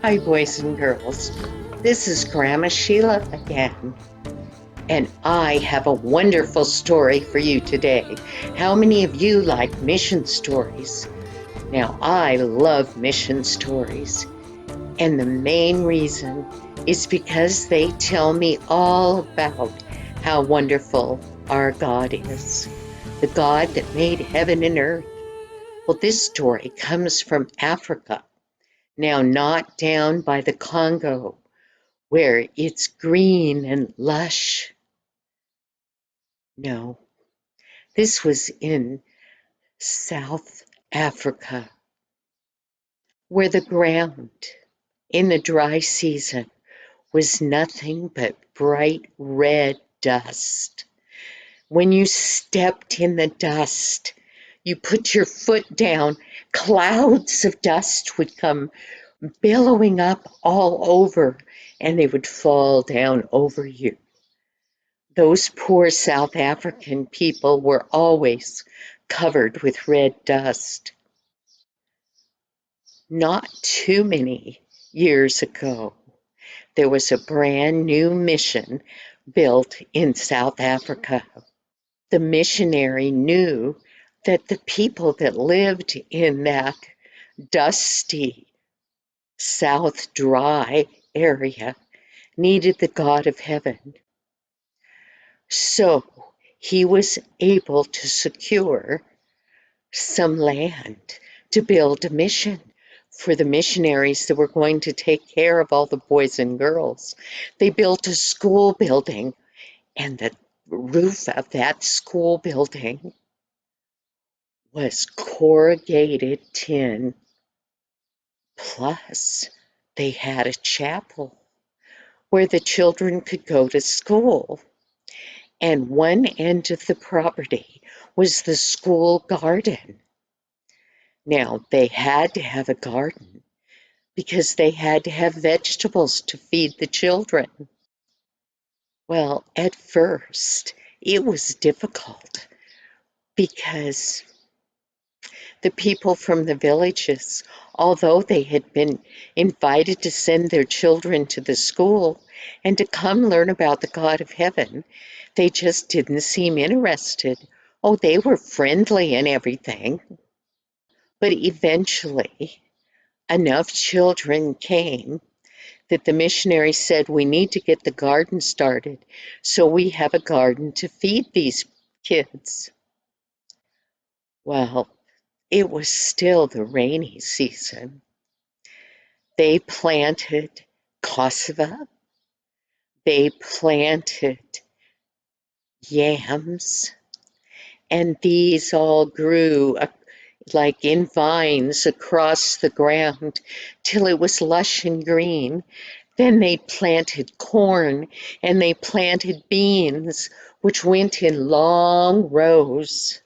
Hi, boys and girls. This is Grandma Sheilla again, and I have a wonderful story for you today. How many of you like mission stories? Now, I love mission stories, and the main reason is because they tell me all about how wonderful our God is, the God that made heaven and earth. Well, this story comes from Africa. Now, not down by the Congo, where it's green and lush. No, this was in South Africa, where the ground in the dry season was nothing but bright red dust. When you stepped in the dust, you put your foot down, clouds of dust would come billowing up all over, and they would fall down over you. Those poor South African people were always covered with red dust. Not too many years ago, there was a brand new mission built in South Africa. The missionary knew that the people that lived in that dusty South dry area needed the God of heaven. So he was able to secure some land to build a mission for the missionaries that were going to take care of all the boys and girls. They built a school building, and the roof of that school building was corrugated tin, plus they had a chapel where the children could go to school. And one end of the property was the school garden. Now, they had to have a garden because they had to have vegetables to feed the children. Well, at first, it was difficult because the people from the villages, although they had been invited to send their children to the school and to come learn about the God of heaven, they just didn't seem interested. Oh, they were friendly and everything. But eventually, enough children came that the missionary said, we need to get the garden started so we have a garden to feed these kids. Well, it was still the rainy season. They planted cassava, they planted yams, and these all grew like in vines across the ground till it was lush and green. Then they planted corn and they planted beans, which went in long rows.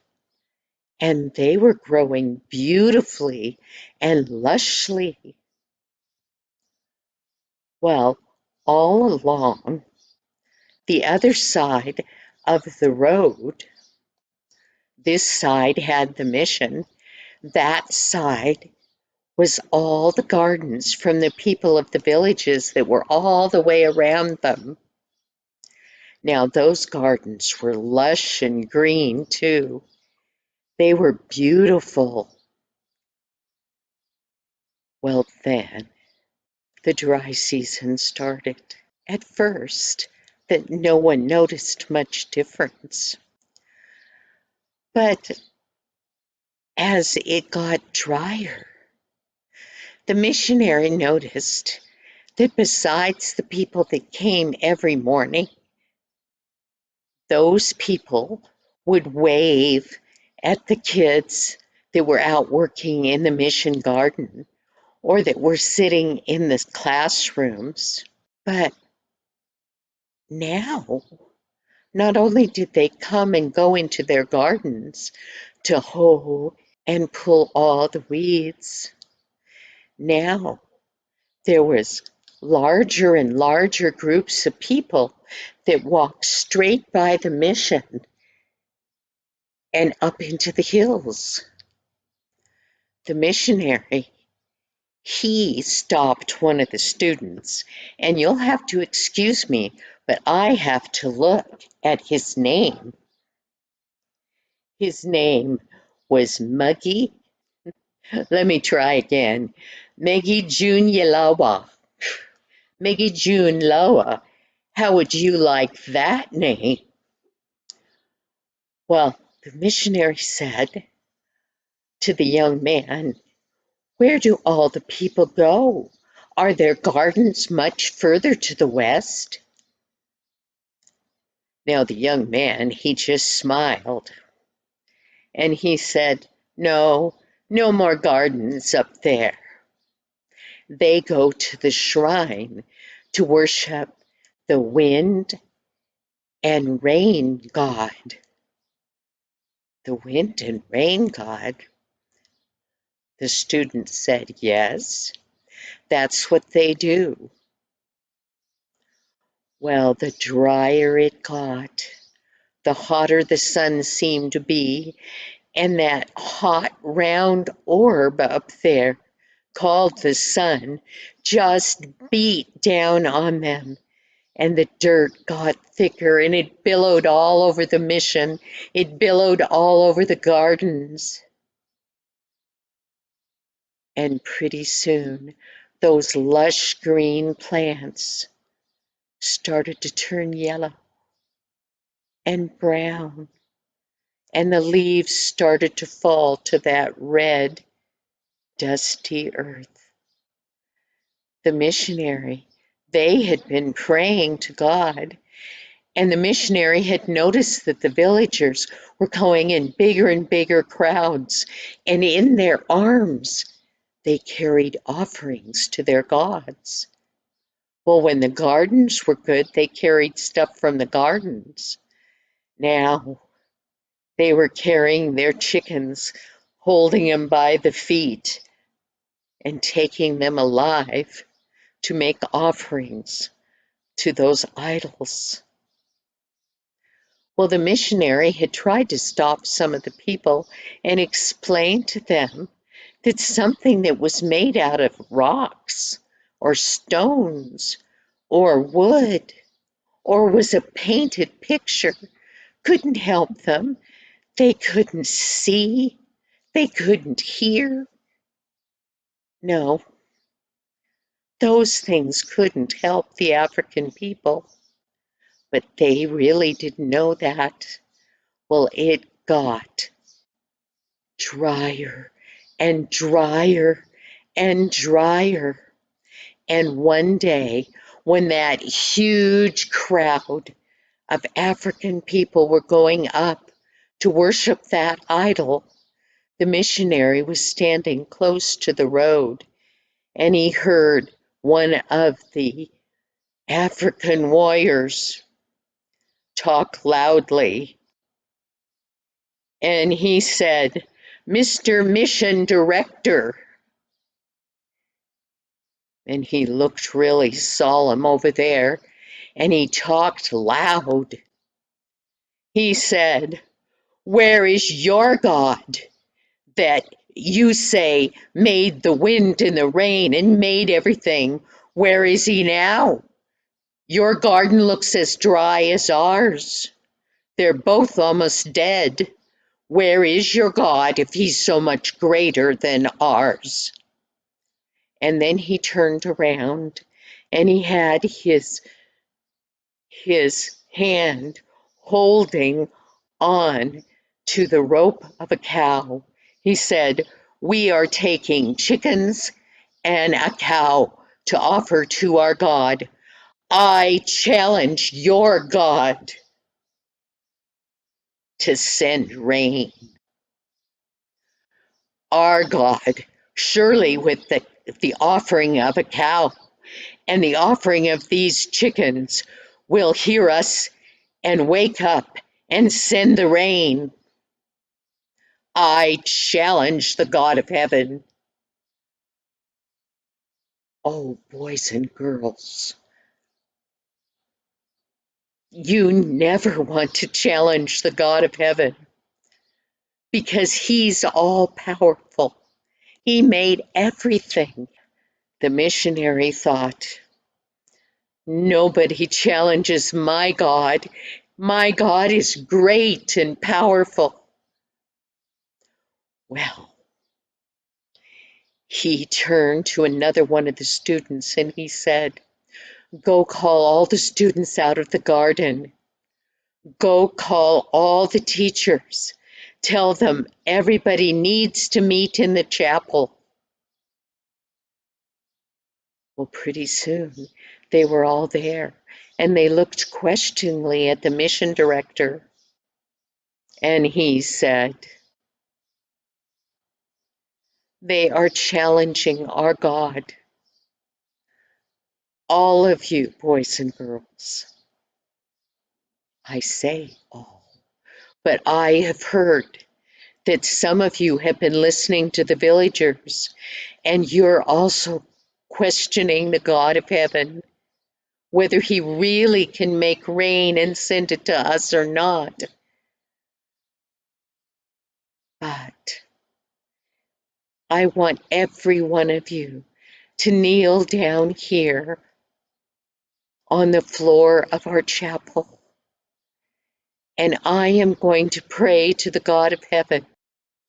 And they were growing beautifully and lushly. Well, all along the other side of the road, this side had the mission, that side was all the gardens from the people of the villages that were all the way around them. Now, those gardens were lush and green too. They were beautiful. Well, then, the dry season started. At first, that no one noticed much difference. But as it got drier, the missionary noticed that besides the people that came every morning, those people would wave at the kids that were out working in the mission garden or that were sitting in the classrooms. But now, not only did they come and go into their gardens to hoe and pull all the weeds, now there was larger and larger groups of people that walked straight by the mission and up into the hills. The missionary, he stopped one of the students, and you'll have to excuse me, but I have to look at his name. His name was Muggy. Let me try again. Meggy June Yalawa. Meggy June Loa. How would you like that name? Well, the missionary said to the young man, "Where do all the people go? Are there gardens much further to the west?" Now the young man, he just smiled, and he said, "No, no more gardens up there. They go to the shrine to worship the wind and rain god." The wind and rain god? The student said, "Yes, that's what they do." Well, the drier it got, the hotter the sun seemed to be, and that hot round orb up there, called the sun, just beat down on them, and the dirt got thicker, and it billowed all over the mission. It billowed all over the gardens. And pretty soon, those lush green plants started to turn yellow and brown, and the leaves started to fall to that red, dusty earth. The missionary, they had been praying to God, and the missionary had noticed that the villagers were going in bigger and bigger crowds, and in their arms they carried offerings to their gods. Well, when the gardens were good, they carried stuff from the gardens. Now they were carrying their chickens, holding them by the feet, and taking them alive to make offerings to those idols. Well, the missionary had tried to stop some of the people and explain to them that something that was made out of rocks or stones or wood or was a painted picture couldn't help them. They couldn't see, they couldn't hear. No, those things couldn't help the African people, but they really didn't know that. Well, it got drier and drier and drier. And one day, when that huge crowd of African people were going up to worship that idol, the missionary was standing close to the road, and he heard one of the African warriors talk loudly. And he said, "Mr. Mission Director." And he looked really solemn over there, and he talked loud. He said, "Where is your God that you say made the wind and the rain and made everything? Where is he now? Your garden looks as dry as ours. They're both almost dead. Where is your God if he's so much greater than ours?" And then he turned around, and he had his hand holding on to the rope of a cow. He said, "We are taking chickens and a cow to offer to our God. I challenge your God to send rain." Our God, surely with the offering of a cow and the offering of these chickens, will hear us and wake up and send the rain. I challenge the God of heaven. Oh, boys and girls, you never want to challenge the God of heaven because he's all powerful. He made everything. The missionary thought, nobody challenges my God. My God is great and powerful. Well, he turned to another one of the students and he said, go call all the students out of the garden. Go call all the teachers. Tell them everybody needs to meet in the chapel. Well, pretty soon they were all there and they looked questioningly at the mission director. And he said, they are challenging our God. All of you, boys and girls. I say all, but I have heard that some of you have been listening to the villagers and you're also questioning the God of heaven, whether he really can make rain and send it to us or not. But I want every one of you to kneel down here on the floor of our chapel. And I am going to pray to the God of heaven.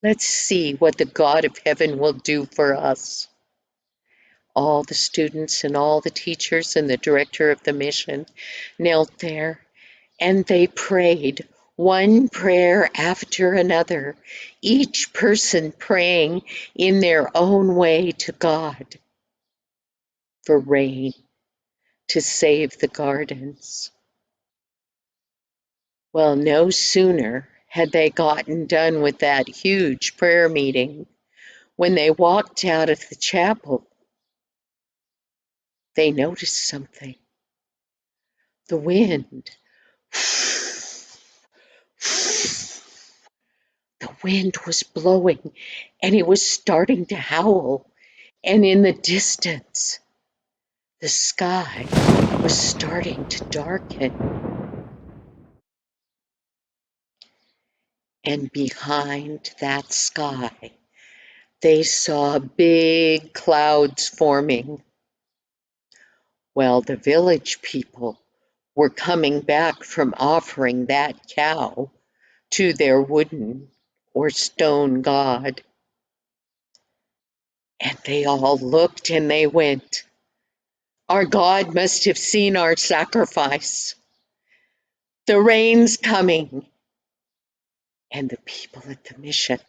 Let's see what the God of heaven will do for us. All the students and all the teachers and the director of the mission knelt there and they prayed one prayer after another, each person praying in their own way to God for rain to save the gardens. Well, no sooner had they gotten done with that huge prayer meeting, when they walked out of the chapel, they noticed something. The wind. The wind was blowing and it was starting to howl. And in the distance, the sky was starting to darken. And behind that sky, they saw big clouds forming. Well, the village people were coming back from offering that cow to their wooden or stone god. And they all looked and they went, our God must have seen our sacrifice. The rain's coming. And the people at the mission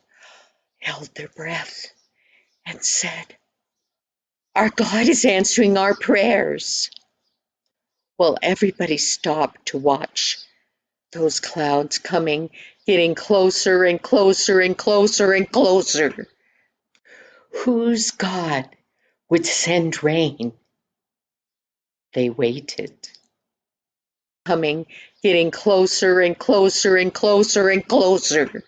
held their breath and said, our God is answering our prayers. Well, everybody stopped to watch those clouds coming, getting closer and closer and closer and closer. Whose God would send rain? They waited. Coming, getting closer and closer and closer and closer.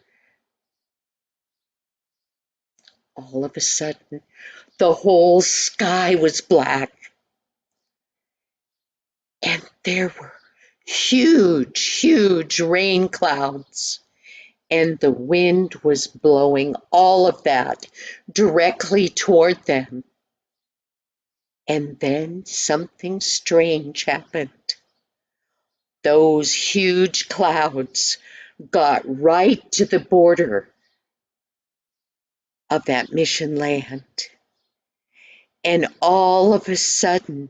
All of a sudden, the whole sky was black. And there were huge, huge rain clouds. And the wind was blowing all of that directly toward them. And then something strange happened. Those huge clouds got right to the border of that mission land. And all of a sudden,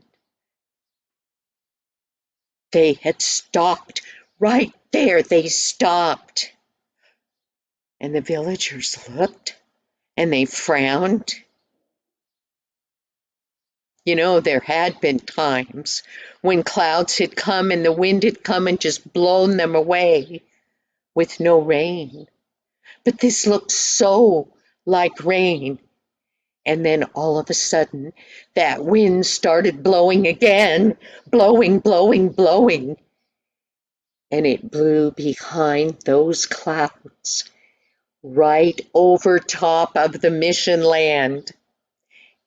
they had stopped. Right there, they stopped. And the villagers looked and they frowned. You know, there had been times when clouds had come and the wind had come and just blown them away with no rain. But this looked so like rain. And then all of a sudden, that wind started blowing again, blowing, blowing, blowing. And it blew behind those clouds, right over top of the mission land.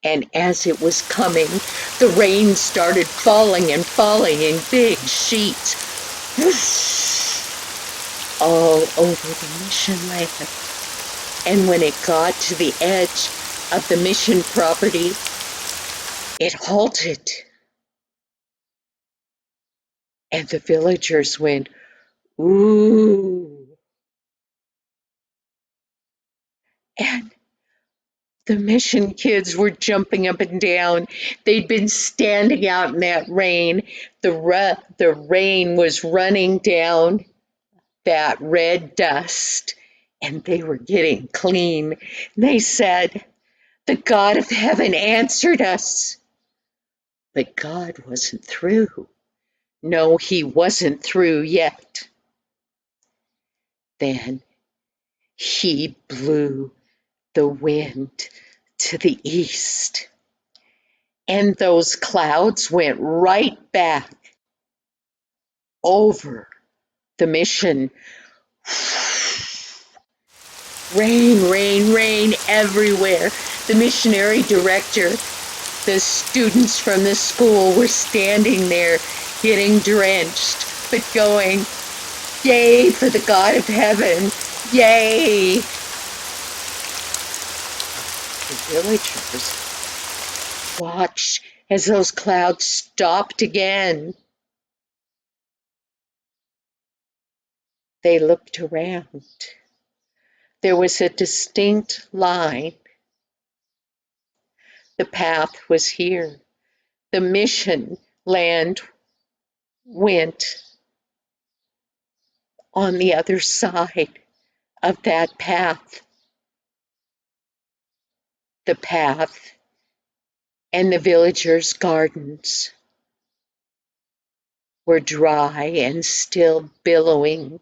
And as it was coming, the rain started falling and falling in big sheets, whoosh, all over the mission land. And when it got to the edge of the mission property, it halted. And the villagers went, ooh. And the mission kids were jumping up and down. They'd been standing out in that rain. The rain was running down that red dust, and they were getting clean. They said, the God of heaven answered us. But God wasn't through. No, he wasn't through yet. Then he blew the wind to the east, and those clouds went right back over the mission. Rain, rain, rain everywhere. The missionary director, the students from the school were standing there getting drenched, but going, yay for the God of heaven, yay. The villagers watched as those clouds stopped again. They looked around. There was a distinct line. The path was here. The mission land went on the other side of that path. The path and the villagers' gardens were dry and still billowing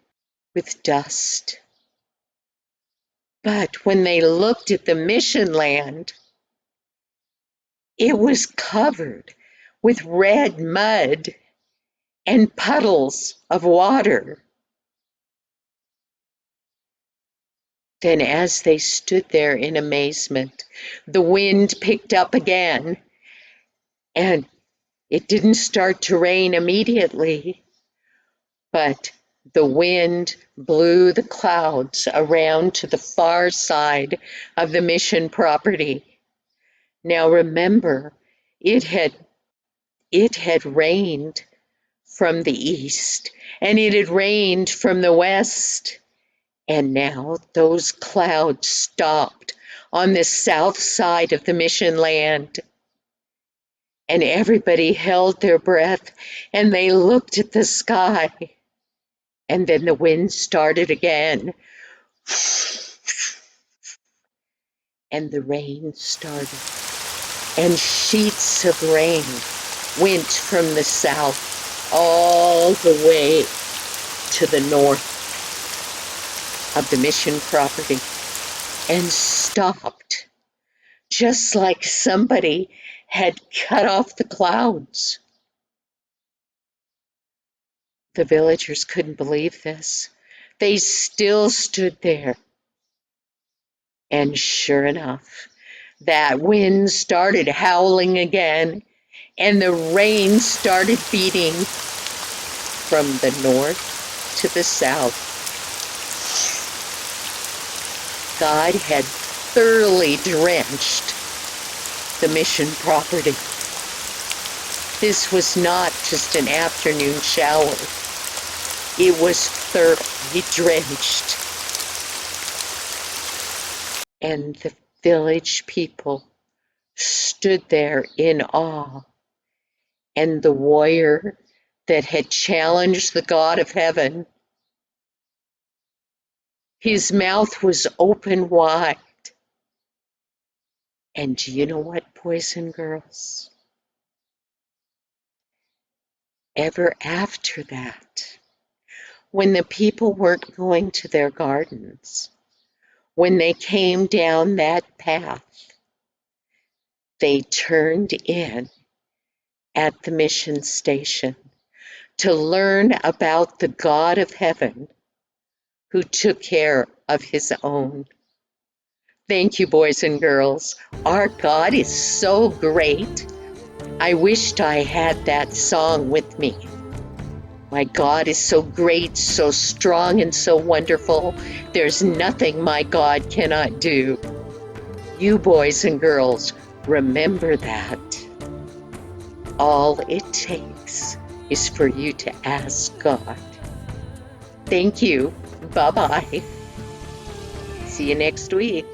with dust. But when they looked at the mission land, it was covered with red mud and puddles of water. Then, as they stood there in amazement, the wind picked up again, and it didn't start to rain immediately, but the wind blew the clouds around to the far side of the mission property. Now remember, it had rained from the east, and it had rained from the west, and now those clouds stopped on the south side of the mission land. And everybody held their breath, and they looked at the sky. And then the wind started again. And the rain started. And sheets of rain went from the south all the way to the north of the mission property and stopped, just like somebody had cut off the clouds. The villagers couldn't believe this. They still stood there. And sure enough, that wind started howling again, and the rain started beating from the north to the south. God had thoroughly drenched the mission property. This was not just an afternoon shower. It was thoroughly drenched. And the village people stood there in awe. And the warrior that had challenged the God of heaven, his mouth was open wide. And do you know what, boys and girls? Ever after that, when the people weren't going to their gardens, when they came down that path, they turned in at the mission station to learn about the God of heaven who took care of his own. Thank you, boys and girls. Our God is so great. I wished I had that song with me. My God is so great, so strong, and so wonderful. There's nothing my God cannot do. You boys and girls, remember that. All it takes is for you to ask God. Thank you. Bye-bye. See you next week.